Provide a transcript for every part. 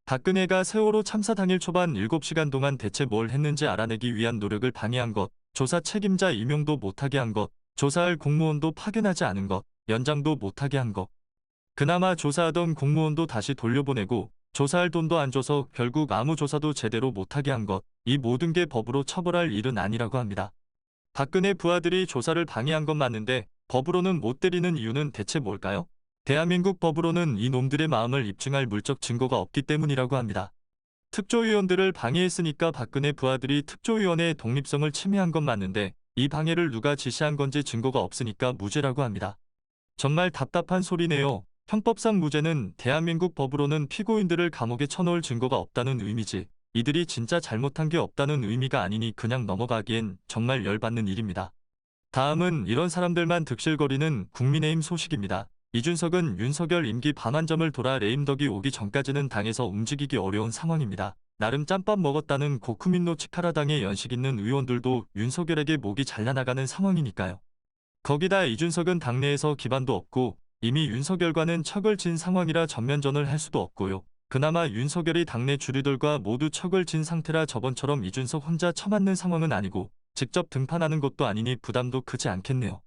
박근혜가 세월호 참사 당일 초반 7시간 동안 대체 뭘 했는지 알아내기 위한 노력을 방해한 것, 조사 책임자 임용도 못하게 한 것, 조사할 공무원도 파견하지 않은 것, 연장도 못하게 한 것. 그나마 조사하던 공무원도 다시 돌려보내고 조사할 돈도 안 줘서 결국 아무 조사도 제대로 못하게 한 것, 이 모든 게 법으로 처벌할 일은 아니라고 합니다. 박근혜 부하들이 조사를 방해한 건 맞는데 법으로는 못 때리는 이유는 대체 뭘까요? 대한민국 법으로는 이 놈들의 마음을 입증할 물적 증거가 없기 때문이라고 합니다. 특조위원들을 방해했으니까 박근혜 부하들이 특조위원회의 독립성을 침해한 건 맞는데 이 방해를 누가 지시한 건지 증거가 없으니까 무죄라고 합니다. 정말 답답한 소리네요. 형법상 무죄는 대한민국 법으로는 피고인들을 감옥에 쳐넣을 증거가 없다는 의미지, 이들이 진짜 잘못한 게 없다는 의미가 아니니 그냥 넘어가기엔 정말 열받는 일입니다. 다음은 이런 사람들만 득실거리는 국민의힘 소식입니다. 이준석은 윤석열 임기 반환점을 돌아 레임덕이 오기 전까지는 당에서 움직이기 어려운 상황입니다. 나름 짬밥 먹었다는 고쿠민노 치카라당의 연식 있는 의원들도 윤석열에게 목이 잘라나가는 상황이니까요. 거기다 이준석은 당내에서 기반도 없고 이미 윤석열과는 척을 진 상황이라 전면전을 할 수도 없고요. 그나마 윤석열이 당내 주류들과 모두 척을 진 상태라 저번처럼 이준석 혼자 처맞는 상황은 아니고 직접 등판하는 것도 아니니 부담도 크지 않겠네요.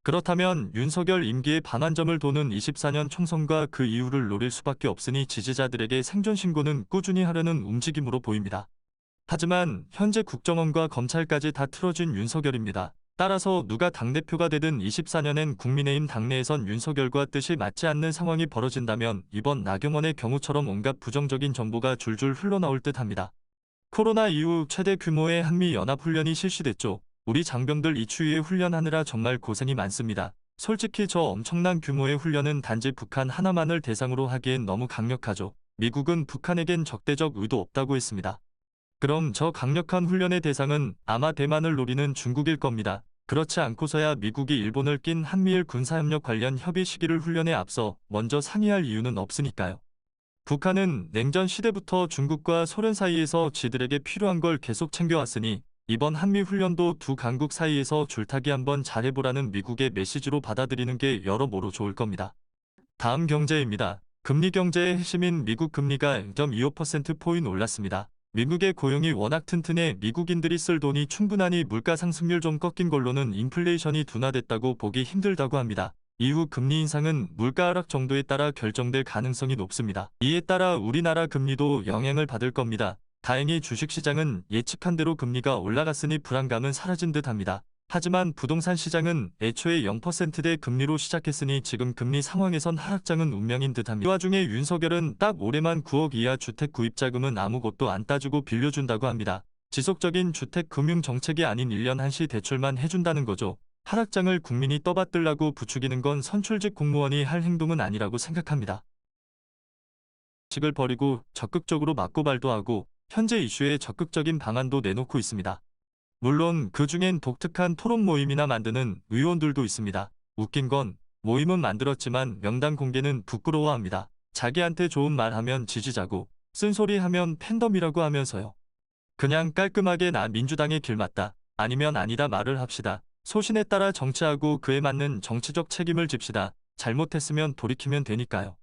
그렇다면 윤석열 임기의 반환점을 도는 24년 총선과 그 이후를 노릴 수밖에 없으니 지지자들에게 생존 신고는 꾸준히 하려는 움직임으로 보입니다. 하지만 현재 국정원과 검찰까지 다 틀어진 윤석열입니다. 따라서 누가 당대표가 되든 24년엔 국민의힘 당내에선 윤석열과 뜻이 맞지 않는 상황이 벌어진다면 이번 나경원의 경우처럼 온갖 부정적인 정보가 줄줄 흘러나올 듯합니다. 코로나 이후 최대 규모의 한미연합훈련이 실시됐죠. 우리 장병들 이 추위에 훈련하느라 정말 고생이 많습니다. 솔직히 저 엄청난 규모의 훈련은 단지 북한 하나만을 대상으로 하기엔 너무 강력하죠. 미국은 북한에겐 적대적 의도 없다고 했습니다. 그럼 저 강력한 훈련의 대상은 아마 대만을 노리는 중국일 겁니다. 그렇지 않고서야 미국이 일본을 낀 한미일 군사협력 관련 협의 시기를 훈련에 앞서 먼저 상의할 이유는 없으니까요. 북한은 냉전 시대부터 중국과 소련 사이에서 지들에게 필요한 걸 계속 챙겨왔으니 이번 한미훈련도 두 강국 사이에서 줄타기 한번 잘해보라는 미국의 메시지로 받아들이는 게 여러모로 좋을 겁니다. 다음 경제입니다. 금리 경제의 핵심인 미국 금리가 0.25%포인트 올랐습니다. 미국의 고용이 워낙 튼튼해 미국인들이 쓸 돈이 충분하니 물가 상승률 좀 꺾인 걸로는 인플레이션이 둔화됐다고 보기 힘들다고 합니다. 이후 금리 인상은 물가 하락 정도에 따라 결정될 가능성이 높습니다. 이에 따라 우리나라 금리도 영향을 받을 겁니다. 다행히 주식시장은 예측한 대로 금리가 올라갔으니 불안감은 사라진 듯합니다. 하지만 부동산 시장은 애초에 0%대 금리로 시작했으니 지금 금리 상황에선 하락장은 운명인 듯합니다. 이 와중에 윤석열은 딱 올해만 9억 이하 주택 구입자금은 아무것도 안 따주고 빌려준다고 합니다. 지속적인 주택 금융 정책이 아닌 1년 한시 대출만 해준다는 거죠. 하락장을 국민이 떠받들라고 부추기는 건 선출직 공무원이 할 행동은 아니라고 생각합니다. 식을 버리고 적극적으로 맞고 발도하고 현재 이슈에 적극적인 방안도 내놓고 있습니다. 물론 그 중엔 독특한 토론 모임이나 만드는 의원들도 있습니다. 웃긴 건 모임은 만들었지만 명단 공개는 부끄러워합니다. 자기한테 좋은 말 하면 지지자고 쓴소리 하면 팬덤이라고 하면서요. 그냥 깔끔하게 나 민주당의 길 맞다, 아니면 아니다 말을 합시다. 소신에 따라 정치하고 그에 맞는 정치적 책임을 집시다. 잘못했으면 돌이키면 되니까요.